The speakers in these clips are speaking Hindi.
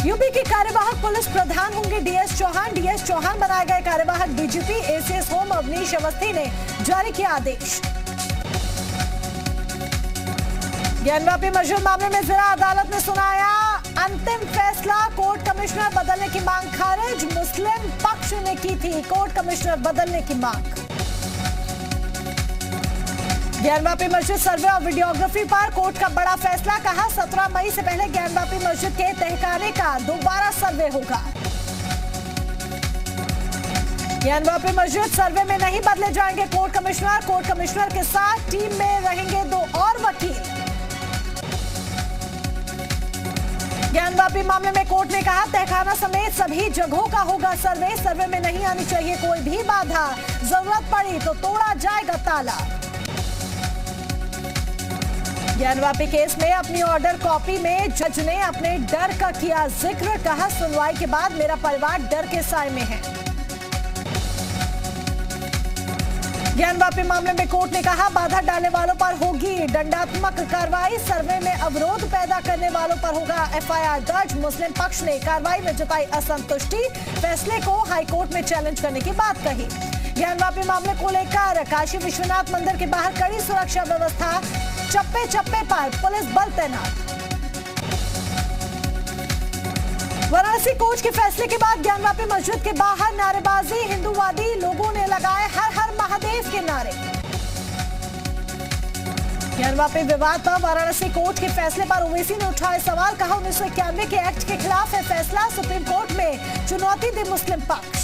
यूपी के कार्यवाहक पुलिस प्रधान होंगे डीएस चौहान। डीएस चौहान बनाए गए कार्यवाहक DGP. ACS home Awanish Awasthi ने जारी किया आदेश। ज्ञानवापी मस्जिद मामले में जिला अदालत ने सुनाया अंतिम फैसला। कोर्ट कमिश्नर बदलने की मांग खारिज। मुस्लिम पक्ष ने की थी कोर्ट कमिश्नर बदलने की मांग। ज्ञानवापी मस्जिद सर्वे और वीडियोग्राफी पर कोर्ट का बड़ा फैसला। कहा 17 मई से पहले ज्ञानवापी मस्जिद के तहखाने का दोबारा सर्वे होगा। ज्ञानवापी मस्जिद सर्वे में नहीं बदले जाएंगे कोर्ट कमिश्नर। कोर्ट कमिश्नर के साथ टीम में रहेंगे 2 और वकील। ज्ञानवापी मामले में कोर्ट ने कहा तहखाना समेत सभी जगहों का होगा सर्वे। सर्वे में नहीं आनी चाहिए कोई भी बाधा। जरूरत पड़ी तो तोड़ा जाएगा ताला। ज्ञानवापी केस में अपनी ऑर्डर कॉपी में जज ने अपने डर का किया जिक्र। कहा सुनवाई के बाद मेरा परिवार डर के साए में है। ज्ञानवापी मामले में कोर्ट ने कहा बाधा डालने वालों पर होगी दंडात्मक कार्रवाई। सर्वे में अवरोध पैदा करने वालों पर होगा एफआईआर दर्ज। मुस्लिम पक्ष ने कार्रवाई में जताई असंतुष्टि। फैसले को हाईकोर्ट में चैलेंज करने की बात कही। ज्ञानवापी मामले को लेकर काशी विश्वनाथ मंदिर के बाहर कड़ी सुरक्षा व्यवस्था। चप्पे चप्पे पर पुलिस बल तैनात। वाराणसी कोर्ट के फैसले के बाद ज्ञानवापी मस्जिद के बाहर नारेबाजी। हिंदूवादी लोगों ने लगाए हर हर महादेव के नारे। ज्ञानवापी विवाद पर वाराणसी कोर्ट के फैसले पर ओवैसी ने उठाए सवाल। कहा 1991 के एक्ट के खिलाफ है फैसला। सुप्रीम कोर्ट में चुनौती दी मुस्लिम पक्ष।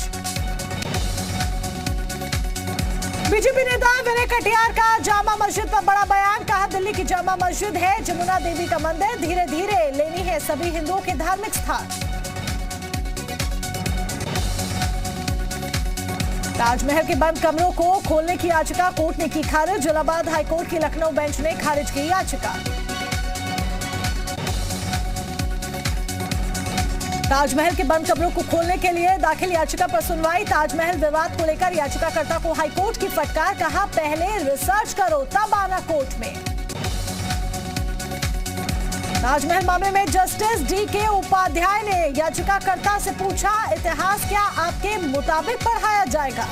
बीजेपी नेता विनय कटियार का जामा मस्जिद पर बड़ा बयान। कहा दिल्ली की जामा मस्जिद है जमुना देवी का मंदिर। धीरे धीरे लेनी है सभी हिंदुओं के धार्मिक स्थान। ताजमहल के बंद कमरों को खोलने की याचिका कोर्ट ने की खारिज। इलाहाबाद हाईकोर्ट की लखनऊ बेंच ने खारिज की याचिका। ताजमहल के बंद कमरों को खोलने के लिए दाखिल याचिका पर सुनवाई। ताजमहल विवाद को लेकर याचिकाकर्ता को हाईकोर्ट की फटकार। कहा पहले रिसर्च करो तब आना कोर्ट में। ताजमहल मामले में जस्टिस डीके उपाध्याय ने याचिकाकर्ता से पूछा इतिहास क्या आपके मुताबिक पढ़ाया जाएगा।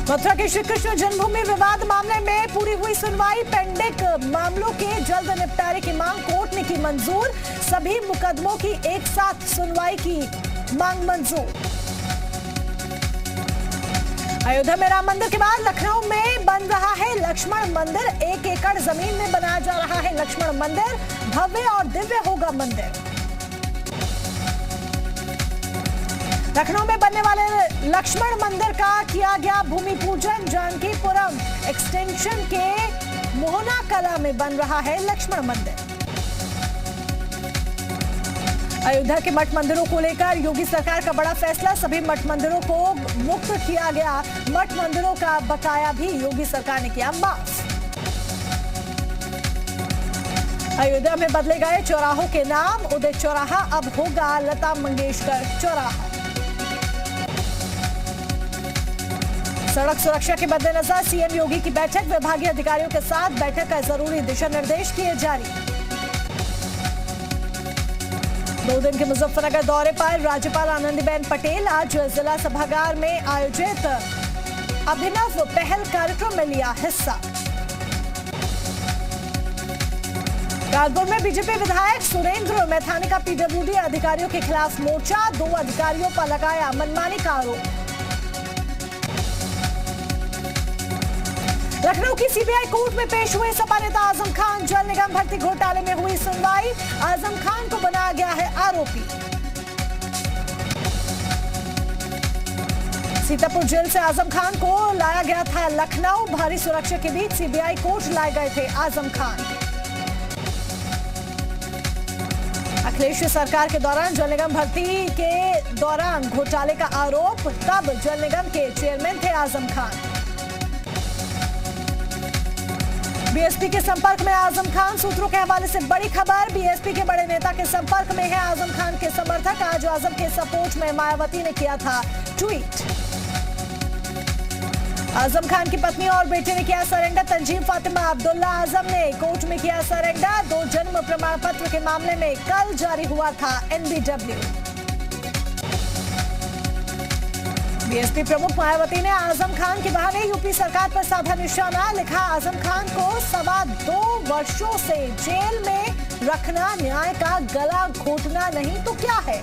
मथुरा के श्री कृष्ण जन्मभूमि विवाद मामले में पूरी हुई सुनवाई। पेंडिंग मामलों के जल्द निपटारे की मांग कोर्ट ने की मंजूर। सभी मुकदमों की एक साथ सुनवाई की मांग मंजूर। अयोध्या में राम मंदिर के बाद लखनऊ में बन रहा है लक्ष्मण मंदिर। 1 एकड़ जमीन में बनाया जा रहा है लक्ष्मण मंदिर। भव्य और दिव्य होगा मंदिर। लखनऊ में बनने वाले लक्ष्मण मंदिर का किया गया भूमि पूजन। जानकीपुरम एक्सटेंशन के मोहना कला में बन रहा है लक्ष्मण मंदिर। अयोध्या के मठ मंदिरों को लेकर योगी सरकार का बड़ा फैसला। सभी मठ मंदिरों को मुक्त किया गया। मठ मंदिरों का बकाया भी योगी सरकार ने किया माफ। अयोध्या में बदले गए चौराहों के नाम। उदय चौराहा अब होगा लता मंगेशकर चौराहा। सड़क सुरक्षा के मद्देनजर सीएम योगी की बैठक। विभागीय अधिकारियों के साथ बैठक का जरूरी दिशा निर्देश किए जारी। 2 दिन के मुजफ्फरनगर दौरे पर राज्यपाल आनंदीबेन पटेल आज जिला सभागार में आयोजित अभिनव पहल कार्यक्रम में लिया हिस्सा। कानपुर में बीजेपी विधायक सुरेंद्र मैथानी का पीडब्ल्यूडी अधिकारियों के खिलाफ मोर्चा। 2 अधिकारियों पर लगाया मनमानी का आरोप। लखनऊ की सीबीआई कोर्ट में पेश हुए सपा नेता आजम खान। जल निगम भर्ती घोटाले में हुई सुनवाई। आजम खान को बनाया गया है आरोपी। सीतापुर जेल से आजम खान को लाया गया था लखनऊ। भारी सुरक्षा के बीच सीबीआई कोर्ट लाए गए थे आजम खान। अखिलेश सरकार के दौरान जल निगम भर्ती के दौरान घोटाले का आरोप। तब जल निगम के चेयरमैन थे आजम खान। बीएसपी के संपर्क में आजम खान। सूत्रों के हवाले से बड़ी खबर। बीएसपी के बड़े नेता के संपर्क में है आजम खान के समर्थक। आज आजम के सपोर्ट में मायावती ने किया था ट्वीट। आजम खान की पत्नी और बेटे ने किया सरेंडर। तंजीम फातिमा अब्दुल्ला आजम ने कोर्ट में किया सरेंडर। 2 जन्म प्रमाण पत्र के मामले में कल जारी हुआ था NBW। बीएसपी प्रमुख मायावती ने आजम खान के बहाने यूपी सरकार पर साधा निशाना। लिखा, आजम खान को 2.25 वर्षों से जेल में रखना न्याय का गला घोटना नहीं तो क्या है।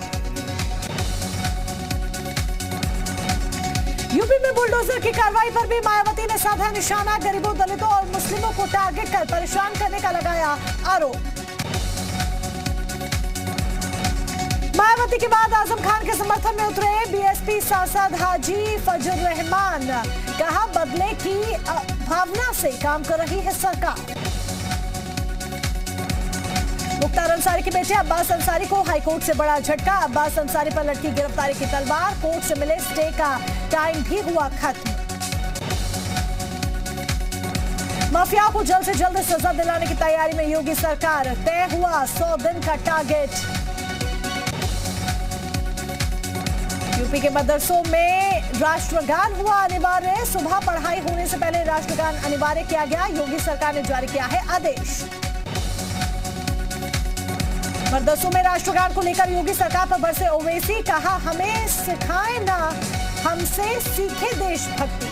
यूपी में बुलडोजर की कार्रवाई पर भी मायावती ने साधा निशाना। गरीबों, दलितों और मुस्लिमों को टारगेट कर परेशान करने का लगाया आरोप। मायावती के बाद आजम खान के समर्थन में उतरे बीएसपी सांसद हाजी फजल रहमान। कहा, बदले की भावना से काम कर रही है सरकार। मुख्तार अंसारी के बेटे अब्बास अंसारी को हाईकोर्ट से बड़ा झटका। अब्बास अंसारी पर लटकी गिरफ्तारी की तलवार। कोर्ट से मिले स्टे का टाइम भी हुआ खत्म। माफिया को जल्द से जल्द सजा दिलाने की तैयारी में योगी सरकार। तय हुआ 100 दिन का टारगेट। यूपी के मदरसों में राष्ट्रगान हुआ अनिवार्य। सुबह पढ़ाई होने से पहले राष्ट्रगान अनिवार्य किया गया। योगी सरकार ने जारी किया है आदेश। मदरसों में राष्ट्रगान को लेकर योगी सरकार पर बरसे ओवैसी। कहा, हमें सिखाए ना, हमसे सीखे देशभक्ति।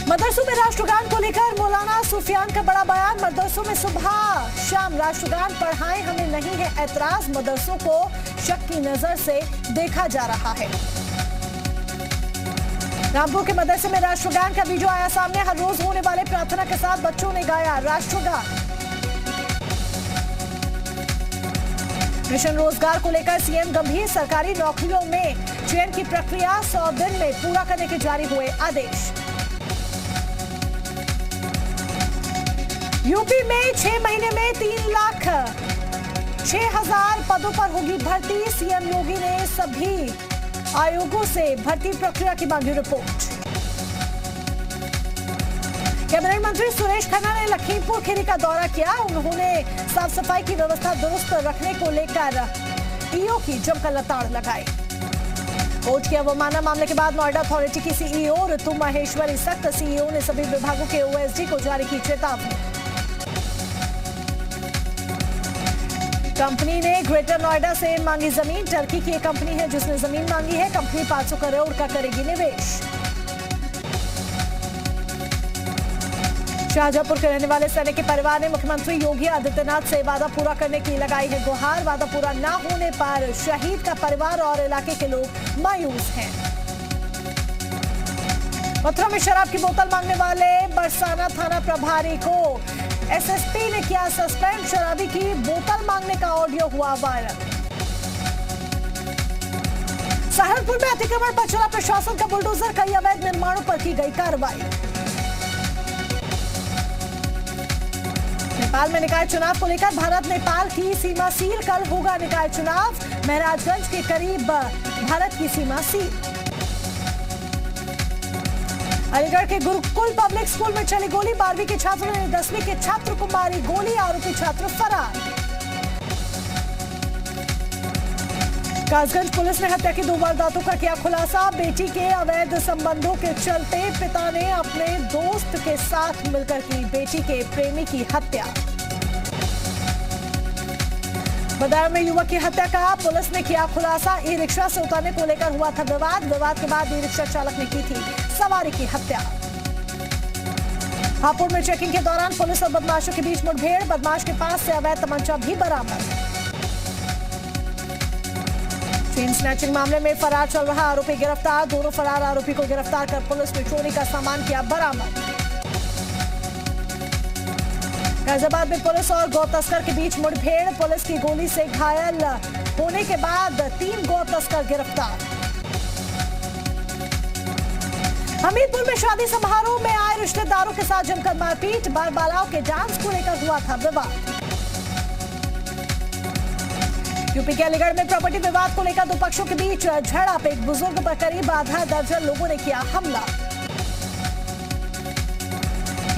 मदरसों में राष्ट्रगान को लेकर मौलाना सुफियान का बड़ा बयान। मदरसों में सुबह शाम राष्ट्रगान पढ़ाएं, हमें नहीं है ऐतराज। मदरसों को शक की नजर से देखा जा रहा है। रामपुर के मदरसे में राष्ट्रगान का वीडियो आया सामने। हर रोज होने वाले प्रार्थना के साथ बच्चों ने गाया राष्ट्रगान। मिशन रोजगार को लेकर सीएम गंभीर। सरकारी नौकरियों में चयन की प्रक्रिया 100 दिन में पूरा करने के जारी हुए आदेश। यूपी में 6 महीने में 3,06,000 पदों पर होगी भर्ती। सीएम योगी ने सभी आयोगों से भर्ती प्रक्रिया की मांगी रिपोर्ट। कैबिनेट मंत्री सुरेश खन्ना ने लखीमपुर खीरी का दौरा किया। उन्होंने साफ सफाई की व्यवस्था दुरुस्त रखने को लेकर ईओ की जमकर लताड़ लगाई। कोर्ट के अवमानना मामले के बाद नोएडा अथॉरिटी की सीईओ ऋतु माहेश्वरी सख्त। सीईओ ने सभी विभागों के ओएसडी को जारी की चेतावनी। कंपनी ने ग्रेटर नोएडा से मांगी जमीन। टर्की की एक कंपनी है जिसने जमीन मांगी है। कंपनी 500 करोड़ का करेगी निवेश। शाहजहांपुर के रहने वाले सैनिक के परिवार ने मुख्यमंत्री योगी आदित्यनाथ से वादा पूरा करने की लगाई है गुहार। वादा पूरा न होने पर शहीद का परिवार और इलाके के लोग मायूस हैं। मथुरा में शराब की बोतल मांगने वाले बरसाना थाना प्रभारी को एसएसपी ने किया सस्पेंड। शराबी की बोतल मांगने का ऑडियो हुआ वायरल। सहारनपुर में अतिक्रमण पर चला प्रशासन का बुलडोजर। कई अवैध निर्माणों पर की गई कार्रवाई। नेपाल में निकाय चुनाव को लेकर भारत नेपाल की सीमा सील। कल होगा निकाय चुनाव। महराजगंज के करीब भारत की सीमा सील। अलीगढ़ के गुरुकुल पब्लिक स्कूल में चली गोली। 12वीं के छात्र ने 10वीं के छात्र को मारी गोली। आरोपी छात्र फरार। कासगंज पुलिस ने हत्या की 2 वारदातों का किया खुलासा। बेटी के अवैध संबंधों के चलते पिता ने अपने दोस्त के साथ मिलकर की बेटी के प्रेमी की हत्या। बदायूं में युवक की हत्या का पुलिस ने किया खुलासा। ई रिक्शा से उतरने को लेकर हुआ था विवाद। विवाद के बाद ई रिक्शा चालक ने की थी सवारी की हत्या। हापुड़ में चेकिंग के दौरान पुलिस और बदमाशों के बीच मुठभेड़। बदमाश के पास से अवैध तमंचा भी बरामद। चेन स्नैचिंग मामले में फरार चल रहा आरोपी गिरफ्तार। दोनों फरार आरोपी को गिरफ्तार कर पुलिस ने चोरी का सामान किया बरामद। गाजियाबाद में पुलिस और गौ तस्कर के बीच मुठभेड़। पुलिस की गोली से घायल होने के बाद 3 गौ तस्कर गिरफ्तार। हमीरपुर में शादी समारोह में आए रिश्तेदारों के साथ जमकर मारपीट। बारबालाओं के डांस को लेकर हुआ था विवाद। यूपी के अलीगढ़ में प्रॉपर्टी विवाद को लेकर 2 पक्षों के बीच झड़प। एक बुजुर्ग पर करीब आधा दर्जन लोगों ने किया हमला।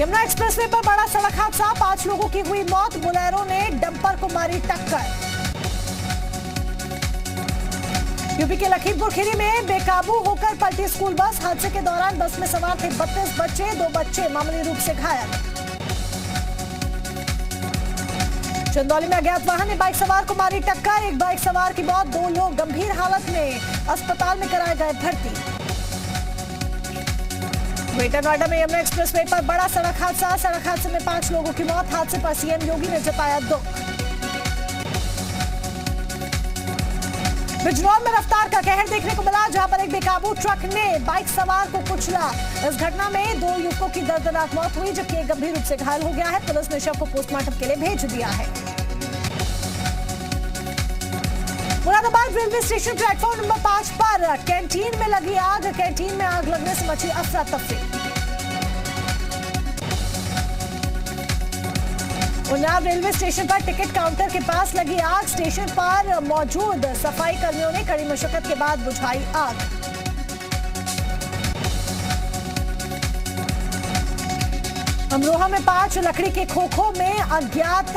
यमुना एक्सप्रेसवे पर बड़ा सड़क हादसा। 5 लोगों की हुई मौत। बोलेरो ने डंपर को मारी टक्कर। यूपी के लखीमपुर खीरी में बेकाबू होकर पलटी स्कूल बस। हादसे के दौरान बस में सवार थे 32 बच्चे, 2 बच्चे मामूली रूप से घायल। चंदौली में अज्ञात वाहन ने बाइक सवार को मारी टक्कर। एक बाइक सवार की मौत, 2 लोग गंभीर हालत में अस्पताल में कराए गए भर्ती। ग्रेटर नोएडा में यमुना एक्सप्रेसवे पर बड़ा सड़क हादसा। सड़क हादसे में 5 लोगों की मौत। हादसे पर सीएम योगी ने जताया दुख। बिजनौर में रफ्तार का कहर देखने को मिला, जहां पर एक बेकाबू ट्रक ने बाइक सवार को कुचला। इस घटना में 2 युवकों की दर्दनाक मौत हुई, जबकि एक गंभीर रूप से घायल हो गया है। पुलिस ने शव को पोस्टमार्टम के लिए भेज दिया है। Moradabad railway station platform number 5 पर कैंटीन में लगी आग। कैंटीन में आग लगने से मची अफरा तफरी। उन्नाव रेलवे स्टेशन पर टिकट काउंटर के पास लगी आग। स्टेशन पर मौजूद सफाई कर्मियों ने कड़ी मशक्कत के बाद बुझाई आग। अमरोहा में 5 लकड़ी के खोखों में अज्ञात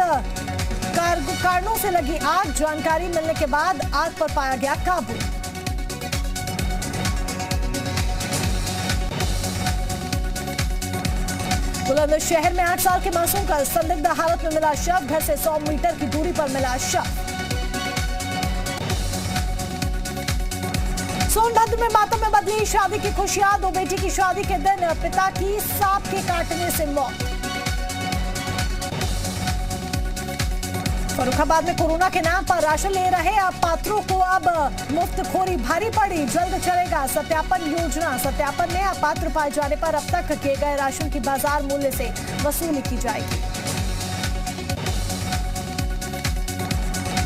कारणों से लगी आग। जानकारी मिलने के बाद आग पर पाया गया काबू। बुलंदशहर में 8 साल के मासूम का संदिग्ध हालत में मिला शव। घर से 100 मीटर की दूरी पर मिला शव। सोनभद्र में मातम में बदली शादी की खुशियां। 2 बेटी की शादी के दिन पिता की सांप के काटने से मौत। फर्रुखाबाद में कोरोना के नाम पर राशन ले रहे अपात्रों को अब मुफ्तखोरी भारी पड़ी। जल्द चलेगा सत्यापन योजना। सत्यापन में अपात्र पाए जाने पर अब तक किए गए राशन की बाजार मूल्य से वसूली की जाएगी।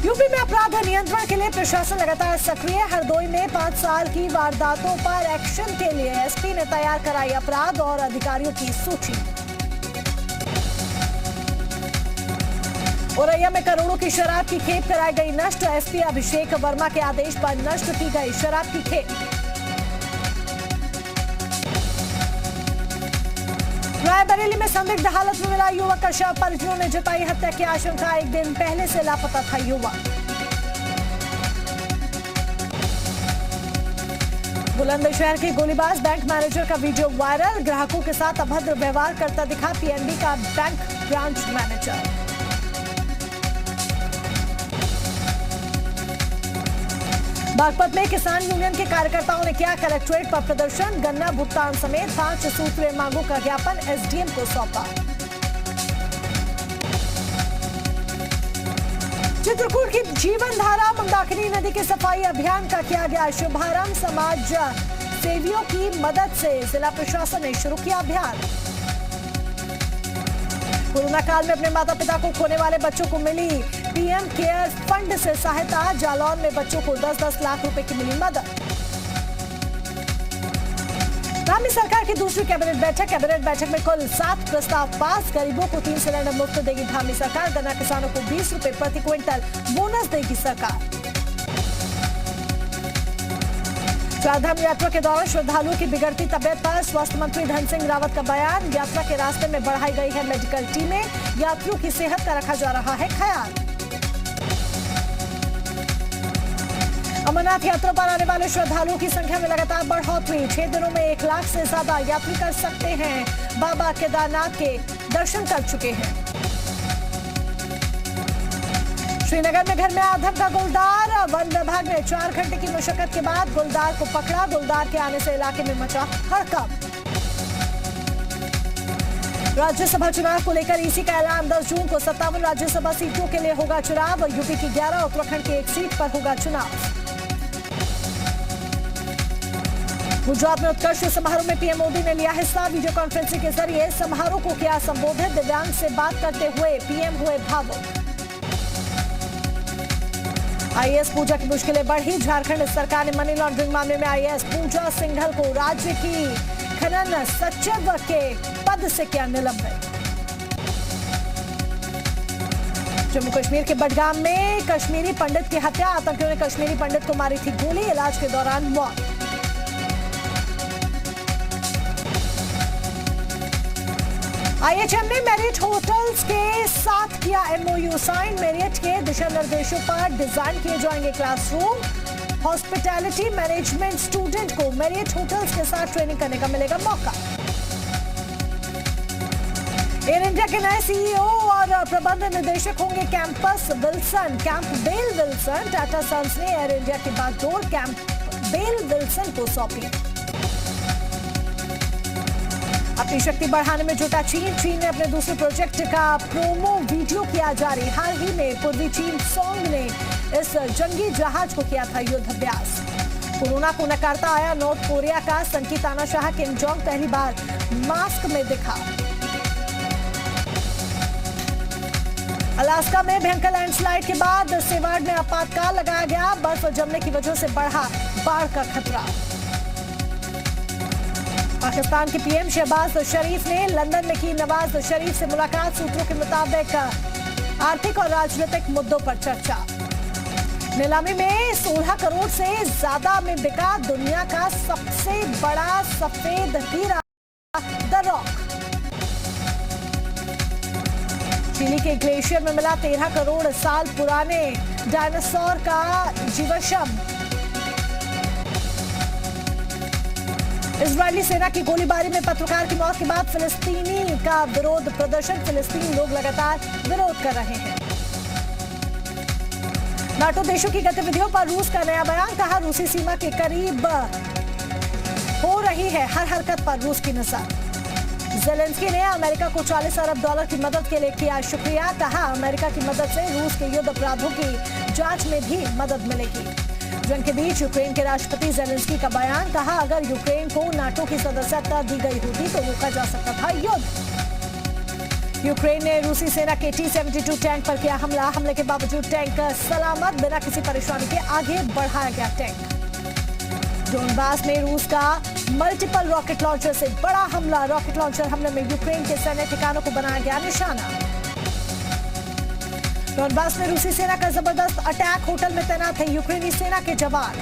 यूपी में अपराध नियंत्रण के लिए प्रशासन लगातार सक्रिय। हरदोई में 5 साल की वारदातों पर एक्शन के लिए एसपी ने तैयार कराई अपराध और अधिकारियों की सूची। औरैया में करोड़ों की शराब की खेप कराई गई नष्ट। एसपी अभिषेक वर्मा के आदेश पर नष्ट की गई शराब की खेप। रायबरेली में संदिग्ध हालत में मिला युवक का शव। परिजनों ने जताई हत्या की आशंका। 1 दिन पहले से लापता था युवक। बुलंदशहर के गोलीबाज बैंक मैनेजर का वीडियो वायरल। ग्राहकों के साथ अभद्र व्यवहार करता दिखा पीएनबी का बैंक ब्रांच मैनेजर। बागपत में किसान यूनियन के कार्यकर्ताओं ने किया कलेक्ट्रेट पर प्रदर्शन। गन्ना भुगतान समेत 5 सूत्रीय मांगों का ज्ञापन एसडीएम को सौंपा। चित्रकूट की जीवन धारा मंदाकिनी नदी के सफाई अभियान का किया गया शुभारंभ। समाज सेवियों की मदद से जिला प्रशासन ने शुरू किया अभियान। कोरोना काल में अपने माता पिता को खोने वाले बच्चों को मिली पीएम केयर फंड से सहायता। जालौन में बच्चों को 10-10 लाख रुपए की मिली मदद। धामी सरकार की दूसरी कैबिनेट बैठक। कैबिनेट बैठक में कुल 7 प्रस्ताव पास। गरीबों को 3 सिलेंडर मुफ्त देगी धामी सरकार। गन्ना किसानों को 20 रुपए प्रति क्विंटल बोनस देगी सरकार। चारधाम यात्रा के दौरान श्रद्धालुओं की बिगड़ती तबियत पर स्वास्थ्य मंत्री धन सिंह रावत का बयान। यात्रा के रास्ते में बढ़ाई गई है मेडिकल टीमें। यात्रियों की सेहत का रखा जा रहा है ख्याल। अमरनाथ यात्रा पर आने वाले श्रद्धालुओं की संख्या में लगातार बढ़ोतरी। 6 दिनों में 1 लाख से ज्यादा यात्री कर सकते हैं बाबा केदारनाथ के दर्शन कर चुके हैं। श्रीनगर में घर में आधम का गुलदार। वन विभाग ने 4 घंटे की मशक्कत के बाद गुलदार को पकड़ा। गुलदार के आने से इलाके में मचा हड़कंप। राज्यसभा चुनाव को लेकर ईसी का ऐलान। 10 जून को 57 राज्यसभा सीटों के लिए होगा चुनाव। यूपी की 11 उत्तराखंड की 1 सीट पर होगा चुनाव। गुजरात में उत्कर्ष समारोह में पीएम मोदी ने लिया हिस्सा। वीडियो कॉन्फ्रेंसिंग के जरिए समारोह को किया संबोधित। दिव्यांग से बात करते हुए पीएम हुए भावुक। आईएएस पूजा की मुश्किलें बढ़ी। झारखंड सरकार ने मनी लॉन्ड्रिंग मामले में आईएएस पूजा सिंघल को राज्य की खनन सचिव के पद से किया निलंबित। जम्मू कश्मीर के बडगाम में कश्मीरी पंडित की हत्या। आतंकियों ने कश्मीरी पंडित को मारी थी गोली। इलाज के दौरान मौत। आईएचएम ने मैरियट होटल्स के साथ किया एमओयू साइन। मैरियट के दिशा निर्देशों पर डिजाइन किए जाएंगे क्लासरूम। हॉस्पिटैलिटी मैनेजमेंट स्टूडेंट को मैरियट होटल्स के साथ ट्रेनिंग करने का मिलेगा मौका। एयर इंडिया के नए सीईओ और प्रबंध निदेशक होंगे कैंपबेल विल्सन। टाटा सन्स ने एयर इंडिया की बागडोर कैंपबेल विल्सन को सौंपी। अपनी शक्ति बढ़ाने में जुटा चीन ने अपने दूसरे प्रोजेक्ट का प्रोमो वीडियो किया जारी। हाल ही में पूर्वी चीन सोंग ने इस जंगी जहाज को किया था युद्ध अभ्यास। कोरोना को नकारता आया नॉर्थ कोरिया का संकी तानाशाह किम जोंग पहली बार मास्क में दिखा। अलास्का में भयंकर लैंडस्लाइड के बाद सेवार्ड में आपातकाल लगाया गया। बर्फ जमने की वजह से बढ़ा बाढ़ का खतरा। पाकिस्तान के पीएम शहबाज शरीफ ने लंदन में की नवाज शरीफ से मुलाकात। सूत्रों के मुताबिक आर्थिक और राजनीतिक मुद्दों पर चर्चा। नीलामी में 16 करोड़ से ज्यादा में बिका दुनिया का सबसे बड़ा सफेद हीरा द रॉक। चिली के ग्लेशियर में मिला 13 करोड़ साल पुराने डायनासोर का जीवाश्म। इजरायली सेना की गोलीबारी में पत्रकार की मौत के बाद फिलिस्तीनी का विरोध प्रदर्शन। फिलिस्तीनी लोग लगातार विरोध कर रहे हैं। नाटो देशों की गतिविधियों पर रूस का नया बयान। कहा रूसी सीमा के करीब हो रही है हर हरकत पर रूस की नजर। ज़ेलेंस्की ने अमेरिका को $40 अरब की मदद के लिए किया शुक्रिया। कहा अमेरिका की मदद से रूस के युद्ध अपराधों की जांच में भी मदद मिलेगी। जंग के बीच यूक्रेन के राष्ट्रपति ज़ेलेंस्की का बयान। कहा अगर यूक्रेन को नाटो की सदस्यता दी गई होती तो रोका जा सकता था युद्ध। यूक्रेन ने रूसी सेना के T-72 टैंक पर किया हमला। हमले के बावजूद टैंक सलामत, बिना किसी परेशानी के आगे बढ़ाया गया टैंक। डोनबास में रूस का मल्टीपल रॉकेट लॉन्चर से बड़ा हमला। रॉकेट लॉन्चर हमले में यूक्रेन के सैन्य ठिकानों को बनाया गया निशाना। डोनबास में रूसी सेना का जबरदस्त अटैक। होटल में तैनात है यूक्रेनी सेना के जवान।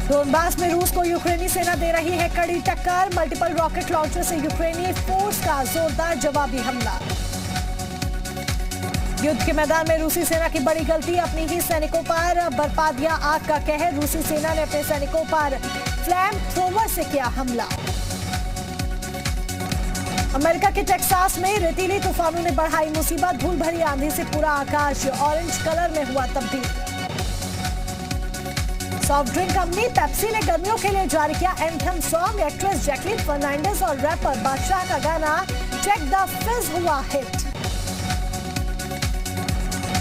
डोनबास में रूस को यूक्रेनी सेना दे रही है कड़ी टक्कर। मल्टीपल रॉकेट लॉन्चर से यूक्रेनी फोर्स का जोरदार जवाबी हमला। युद्ध के मैदान में रूसी सेना की बड़ी गलती। अपनी ही सैनिकों पर बरपा दिया आग का कहर। रूसी सेना ने अपने सैनिकों पर फ्लैम थ्रोवर से किया हमला। अमेरिका के टेक्सास में रेतीली तूफानों ने बढ़ाई मुसीबत। धूल भरी आंधी से पूरा आकाश ऑरेंज कलर में हुआ तब्दील। सॉफ्ट ड्रिंक कंपनी पेप्सी ने गर्मियों के लिए जारी किया anthem song. Actress Jacqueline Fernandez और रैपर बादशाह का गाना चेक द फिज हुआ हिट।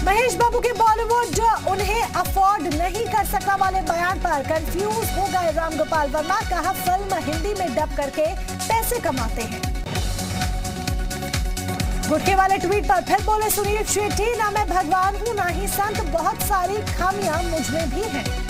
महेश बाबू के बॉलीवुड उन्हें अफोर्ड नहीं कर सकता वाले बयान पर कंफ्यूज हो गए रामगोपाल वर्मा। कहा फिल्म हिंदी में डब करके पैसे कमाते हैं। गुटके वाले ट्वीट पर फिर बोले सुनील शेट्टी, ना मैं भगवान हूं ना ही संत, बहुत सारी खामियां मुझ में भी हैं।